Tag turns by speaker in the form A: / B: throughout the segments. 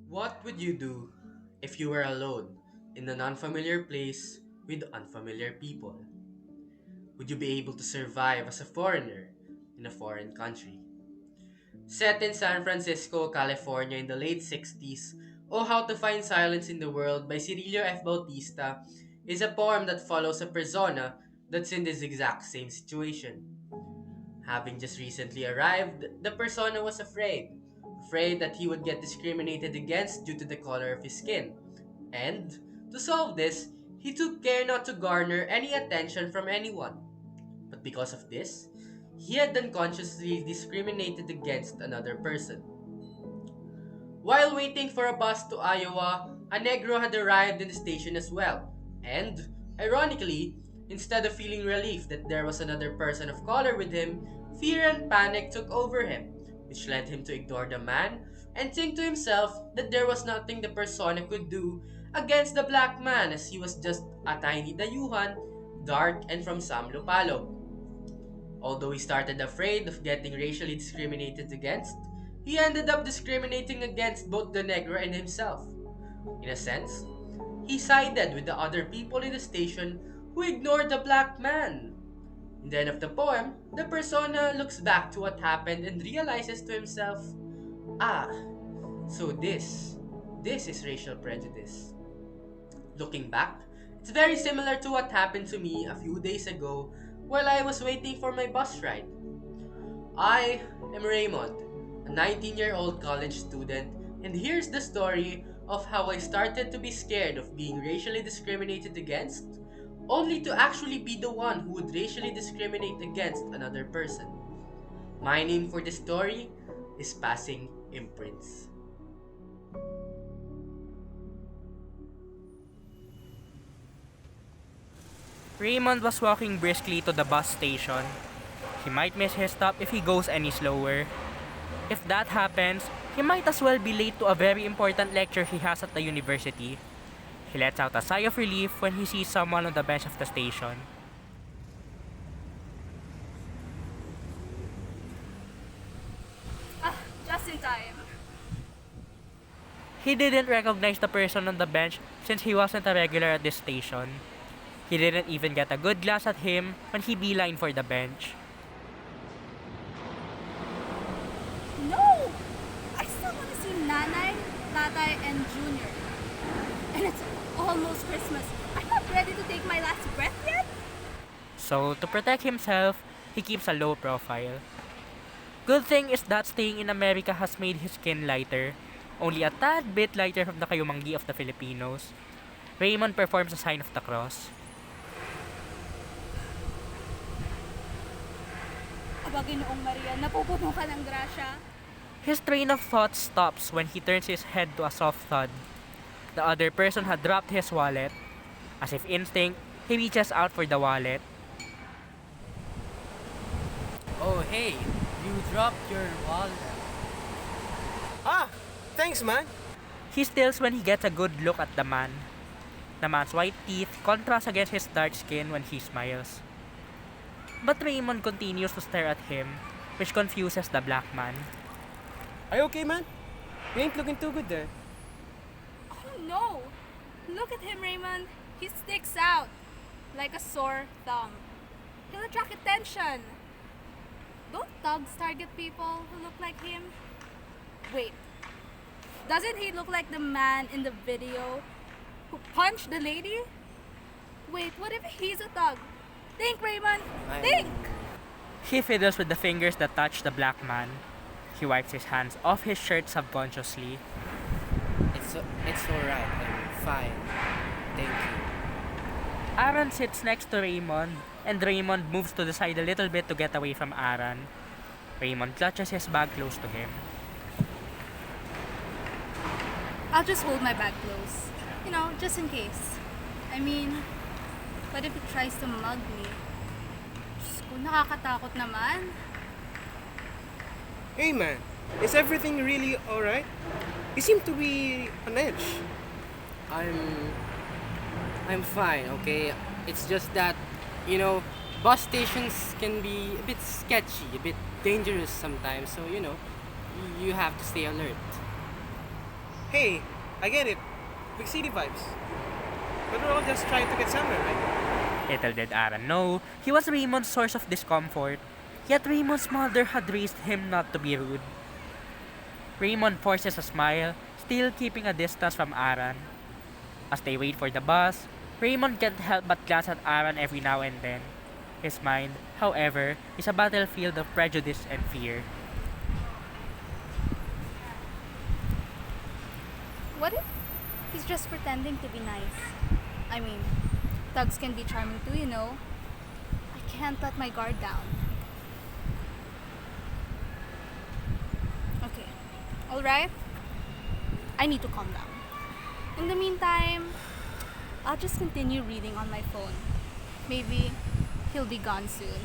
A: What would you do if you were alone in an unfamiliar place with unfamiliar people? Would you be able to survive as a foreigner in a foreign country? Set in San Francisco, California in the late 60s, Oh How to Find Silence in the World by Cirilo F. Bautista is a poem that follows a persona that's in this exact same situation. Having just recently arrived, the persona was afraid that he would get discriminated against due to the color of his skin. And, to solve this, he took care not to garner any attention from anyone. But because of this, he had unconsciously discriminated against another person. While waiting for a bus to Iowa, a Negro had arrived in the station as well. And, ironically, instead of feeling relief that there was another person of color with him, fear and panic took over him, which led him to ignore the man and think to himself that there was nothing the persona could do against the black man as he was just a tiny dayuhan, dark and from Sam Lupalog. Although he started afraid of getting racially discriminated against, he ended up discriminating against both the Negro and himself. In a sense, he sided with the other people in the station who ignored the black man. In the end of the poem, the persona looks back to what happened and realizes to himself, ah, so this is racial prejudice. Looking back, it's very similar to what happened to me a few days ago while I was waiting for my bus ride. I am Raymond, a 19-year-old college student, and here's the story of how I started to be scared of being racially discriminated against, only to actually be the one who would racially discriminate against another person. My name for this story is Passing Imprints.
B: Raymond was walking briskly to the bus station. He might miss his stop if he goes any slower. If that happens, he might as well be late to a very important lecture he has at the university. He lets out a sigh of relief when he sees someone on the bench of the station.
C: Just in time.
B: He didn't recognize the person on the bench since he wasn't a regular at this station. He didn't even get a good glance at him when he beelined for the bench.
C: No! I still want to see Nanay, Tatay, and Junior. And it's almost Christmas. I'm not ready to take my last breath yet.
B: So, to protect himself, he keeps a low profile. Good thing is that staying in America has made his skin lighter, only a tad bit lighter from the kayumangi of the Filipinos. Raymond performs a sign of the cross.
C: Aba, Ginoong Maria, napupuno ka ng grasya.
B: His train of thought stops when he turns his head to a soft thud. The other person had dropped his wallet. As if instinct, he reaches out for the wallet.
D: Oh, hey, you dropped your wallet.
E: Ah, thanks, man.
B: He stills when he gets a good look at the man. The man's white teeth contrast against his dark skin when he smiles. But Raymond continues to stare at him, which confuses the black man.
E: Are you okay, man? You ain't looking too good there.
C: Oh no! Look at him, Raymond. He sticks out like a sore thumb. He'll attract attention. Don't thugs target people who look like him? Wait, doesn't he look like the man in the video who punched the lady? Wait, what if he's a thug? Think, Raymond! Think!
B: He fiddles with the fingers that touch the black man. He wipes his hands off his shirt subconsciously.
D: It's alright. I'm fine. Thank you.
B: ARRAN sits next to Raymond, and Raymond moves to the side a little bit to get away from ARRAN. Raymond clutches his bag close to him.
C: I'll just hold my bag close. You know, just in case. I mean, what if he tries to mug me? Diyos ko, nakakatakot naman.
E: Hey, man. Is everything really alright? You seem to be on edge.
D: I'm fine, okay? It's just that, bus stations can be a bit sketchy, a bit dangerous sometimes, so, you have to stay alert.
E: Hey, I get it. Big city vibes. But we're all just trying to get somewhere, right?
B: Little did ARRAN know, he was Raymond's source of discomfort. Yet Raymond's mother had raised him not to be rude. Raymond forces a smile, still keeping a distance from ARRAN. As they wait for the bus, Raymond can't help but glance at ARRAN every now and then. His mind, however, is a battlefield of prejudice and fear.
C: What if he's just pretending to be nice? I mean, thugs can be charming too, you know. I can't let my guard down. Okay, alright? I need to calm down. In the meantime, I'll just continue reading on my phone. Maybe he'll be gone soon.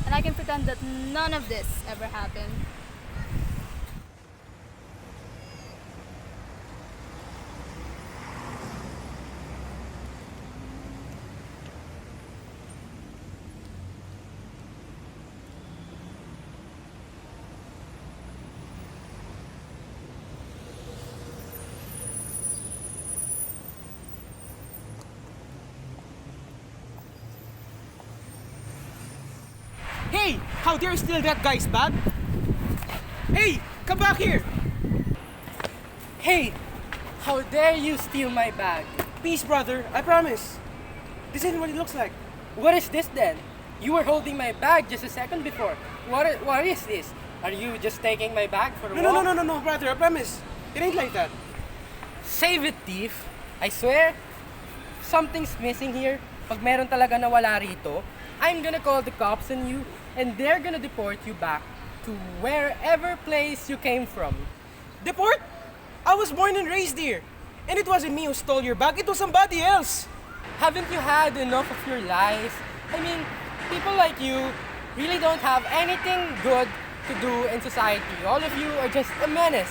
C: And I can pretend that none of this ever happened.
E: Hey! How dare you steal that guy's bag? Hey! Come back here!
D: Hey! How dare you steal my bag?
E: Peace, brother. I promise. This isn't what it looks like.
D: What is this then? You were holding my bag just a second before. What is this? Are you just taking my bag for a walk?
E: No, brother. I promise. It ain't like that.
D: Save it, thief. I swear, something's missing here. Pag meron talaga nawala rito, I'm gonna call the cops on you and they're gonna deport you back to wherever place you came from.
E: Deport? I was born and raised here. And it wasn't me who stole your bag. It was somebody else.
D: Haven't you had enough of your lies? I mean, people like you really don't have anything good to do in society. All of you are just a menace.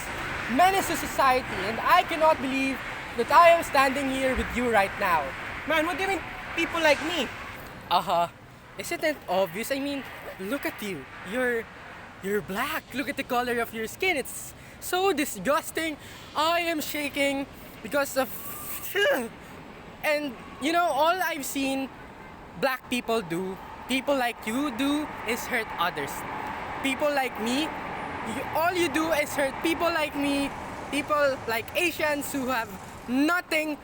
D: Menace to society. And I cannot believe that I am standing here with you right now.
E: Man, what do you mean people like me?
D: Isn't it obvious? I mean, look at you. You're black. Look at the color of your skin. It's so disgusting. I am shaking because of... And, you know, all I've seen black people do, people like you do, is hurt others. People like me, all you do is hurt people like me, people like Asians who have nothing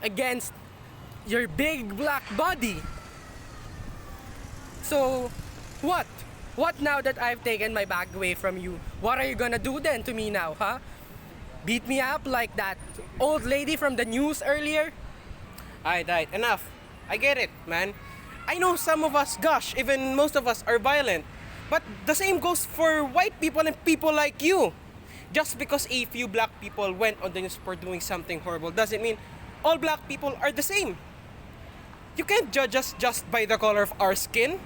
D: against your big black body. So, what? What now that I've taken my bag away from you? What are you gonna do then to me now, huh? Beat me up like that old lady from the news earlier?
E: Alright, enough. I get it, man. I know some of us, gosh, even most of us are violent. But the same goes for white people and people like you. Just because a few black people went on the news for doing something horrible doesn't mean all black people are the same. You can't judge us just by the color of our skin.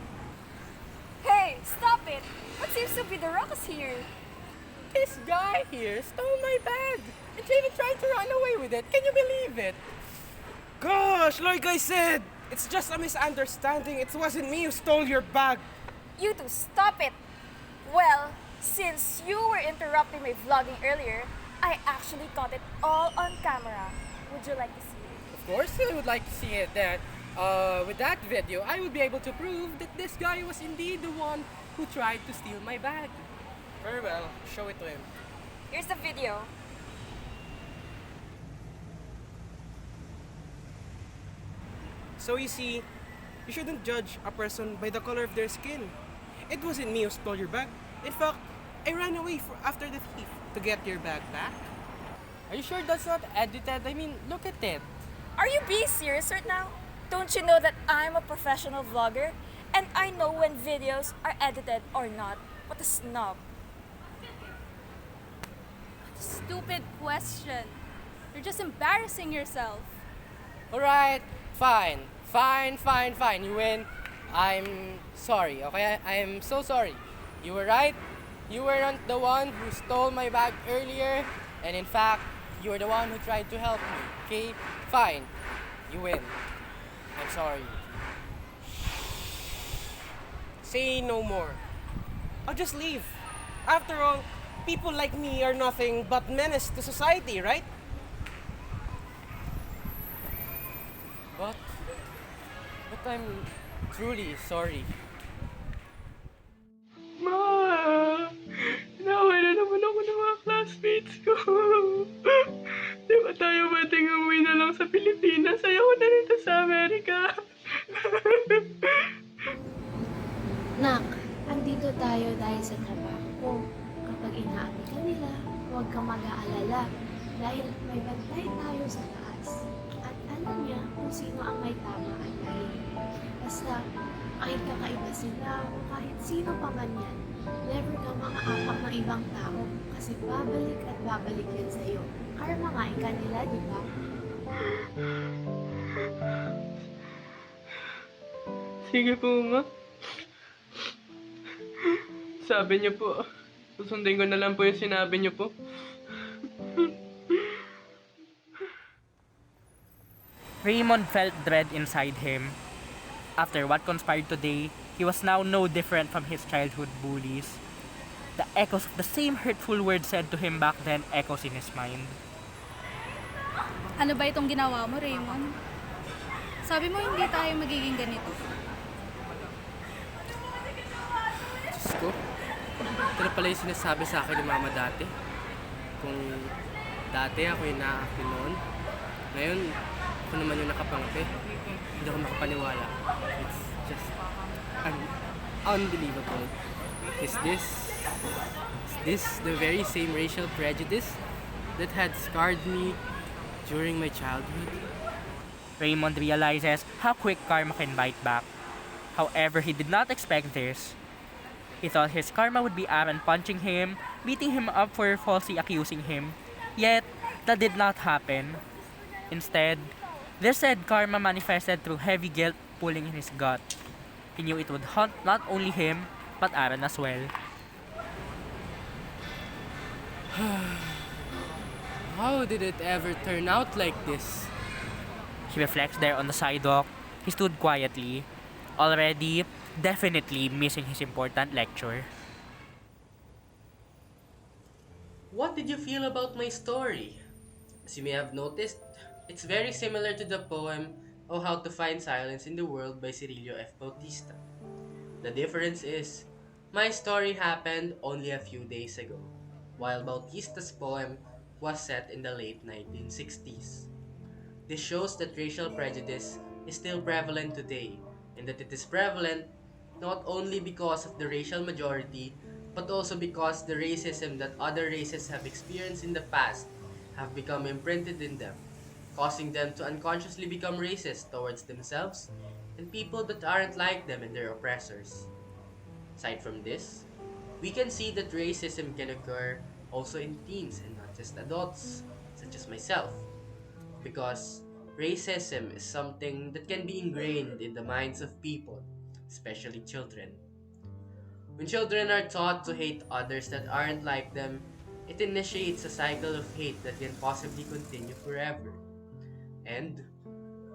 C: Hey, stop it! What seems to be the ruckus here?
D: This guy here stole my bag and she even tried to run away with it. Can you believe it?
E: Gosh, like I said, it's just a misunderstanding. It wasn't me who stole your bag.
C: You two, stop it! Well, since you were interrupting my vlogging earlier, I actually caught it all on camera. Would you like to see it?
D: Of course I would like to see it then. With that video, I would be able to prove that this guy was indeed the one who tried to steal my bag.
E: Very well, show it to him.
C: Here's the video.
E: So you see, you shouldn't judge a person by the color of their skin. It wasn't me who stole your bag. In fact, I ran away after the thief to get your bag back.
D: Are you sure that's not edited? I mean, look at it.
C: Are you being serious right now? Don't you know that I'm a professional vlogger? And I know when videos are edited or not. What a snob. Stupid question. You're just embarrassing yourself.
D: Alright, fine. You win. I'm sorry, okay? I'm so sorry. You were right. You weren't the one who stole my bag earlier. And in fact, you were the one who tried to help me, okay? Fine. You win. I'm sorry.
E: Say no more. I'll just leave. After all, people like me are nothing but menace to society, right?
D: But I'm truly sorry.
F: Ma! Inaway na naman ako ng mga classmates ko. Di ba tayo pwedeng umuwi na lang sa Pilipinas? Ayoko na rito sa Amerika.
G: Nak, andito tayo dahil sa trabaho ko. Kapag inaapi ka nila, huwag kang mag-aalala dahil may bantay tayo sa taas. At alam niya kung sino ang may tama at mali. Basta, kahit kakaiba sila o kahit sino pa man yan, never kang makaapak ng ibang tao kasi babalik at babalik yan sa'yo. Karma nga ika nila, di ba?
F: Sige po, ma. Sabi niyo po, susundin ko na lang po yung sinabi niyo po.
B: Raymond felt dread inside him. After what conspired today, he was now no different from his childhood bullies. The echoes of the same hurtful words said to him back then echoes in his mind.
C: Ano ba itong ginawa mo, Raymond? Sabi mo hindi tayo magiging ganito.
D: Diyos ko, ito na pala yung sinasabi sa akin ni Mama dati. Kung dati ako yung naaakti noon, ngayon ako naman yung nakapangiti. Hindi ako makapaniwala. It's just unbelievable. Is this the very same racial prejudice that had scarred me during my childhood?
B: Raymond realizes how quick karma can bite back. However, he did not expect this. He thought his karma would be ARRAN punching him, beating him up for falsely accusing him. Yet, that did not happen. Instead, this said karma manifested through heavy guilt pulling in his gut. He knew it would haunt not only him, but ARRAN as well.
D: How did it ever turn out like this?
B: He reflects there on the sidewalk. He stood quietly, already, definitely missing his important lecture.
A: What did you feel about my story? As you may have noticed, it's very similar to the poem Oh How to Find Silence in the World by Cirilo F. Bautista. The difference is, my story happened only a few days ago, while Bautista's poem was set in the late 1960s. This shows that racial prejudice is still prevalent today, and that it is prevalent not only because of the racial majority, but also because the racism that other races have experienced in the past have become imprinted in them, causing them to unconsciously become racist towards themselves and people that aren't like them and their oppressors. Aside from this, we can see that racism can occur also in teens and not just adults, such as myself, because racism is something that can be ingrained in the minds of people, especially children. When children are taught to hate others that aren't like them, it initiates a cycle of hate that can possibly continue forever. And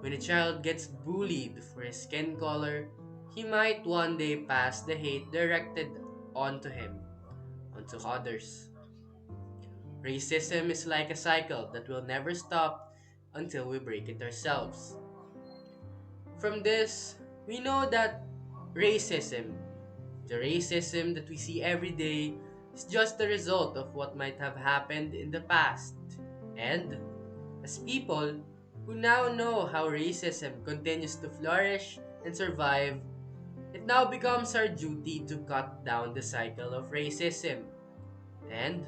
A: when a child gets bullied for his skin color, he might one day pass the hate directed onto him, onto others. Racism is like a cycle that will never stop until we break it ourselves. From this, we know that racism, the racism that we see every day, is just the result of what might have happened in the past. And, as people who now know how racism continues to flourish and survive, it now becomes our duty to cut down the cycle of racism. And,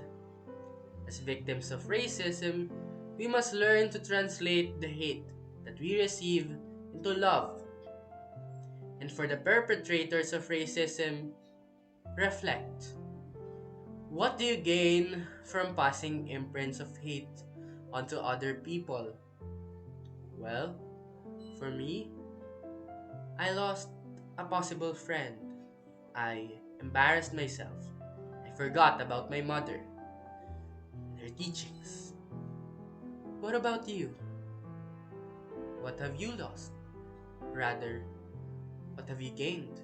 A: as victims of racism, we must learn to translate the hate that we receive into love. And for the perpetrators of racism, reflect. What do you gain from passing imprints of hate onto other people? Well, for me, I lost a possible friend. I embarrassed myself. I forgot about my mother and her teachings. What about you? What have you lost? Rather, what have you gained?